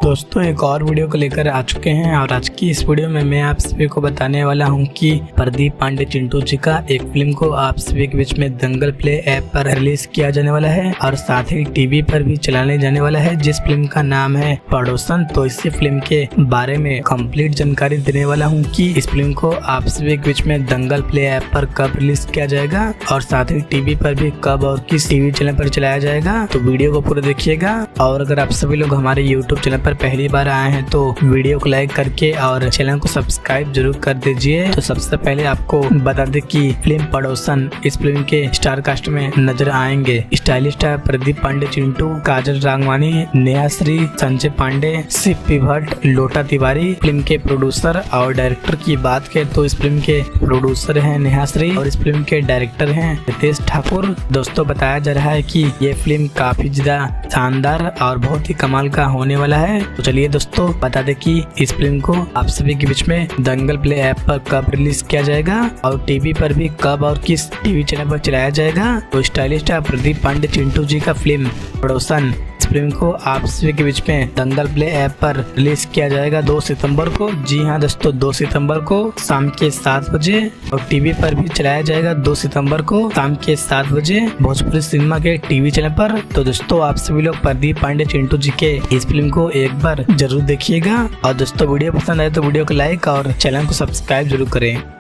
दोस्तों एक और वीडियो को लेकर आ चुके हैं और आज की इस वीडियो में मैं आप सभी को बताने वाला हूं कि प्रदीप पांडे चिंटू जी का एक फिल्म को आप सभी के बीच में दंगल प्ले ऐप पर रिलीज किया जाने वाला है और साथ ही टीवी पर भी चलाने जाने वाला है, जिस फिल्म का नाम है पड़ोसन। तो इसी फिल्म के बारे में कंप्लीट जानकारी देने वाला हूँ कि इस फिल्म को आप सभी के बीच में दंगल प्ले ऐप पर कब रिलीज किया जाएगा और साथ ही टीवी पर भी कब और किस टीवी चैनल पर चलाया जाएगा। तो वीडियो को पूरा देखिएगा और अगर आप सभी लोग हमारे यूट्यूब चैनल पर पहली बार आए हैं तो वीडियो को लाइक करके और चैनल को सब्सक्राइब जरूर कर दीजिए। तो सबसे पहले आपको बता दें कि फिल्म पड़ोसन, इस फिल्म के स्टार कास्ट में नजर आएंगे स्टाइलिश स्टार प्रदीप पांडे चिंटू, काजल राघवानी, नेहा श्री, संजय पांडे, सिप्पी भट्ट, लोटा तिवारी। फिल्म के प्रोड्यूसर और डायरेक्टर की बात करें तो इस फिल्म के प्रोड्यूसर हैं नेहा श्री और इस फिल्म के डायरेक्टर हैं रितेश ठाकुर। दोस्तों बताया जा रहा है कि ये फिल्म काफी ज्यादा शानदार और बहुत ही कमाल का होने वाला है। तो चलिए दोस्तों बता दें कि इस फिल्म को आप सभी के बीच में दंगल प्ले ऐप पर कब रिलीज किया जाएगा और टीवी पर भी कब और किस टीवी चैनल पर चलाया जाएगा। तो स्टाइलिश स्टार प्रदीप पांडे चिंटू जी का फिल्म पड़ोसन, इस फिल्म को आप सभी के बीच में दंगल प्ले ऐप पर रिलीज किया जाएगा 2 सितंबर को। जी हाँ दोस्तों, 2 सितंबर को शाम के 7 बजे और टीवी पर भी चलाया जाएगा 2 सितंबर को शाम के 7 बजे भोजपुरी सिनेमा के टीवी चैनल पर। तो दोस्तों आप सभी लोग प्रदीप पांडे चिंटू जी के इस फिल्म को एक बार जरूर देखिएगा और दोस्तों वीडियो पसंद आए तो वीडियो को लाइक और चैनल को सब्सक्राइब जरूर करें।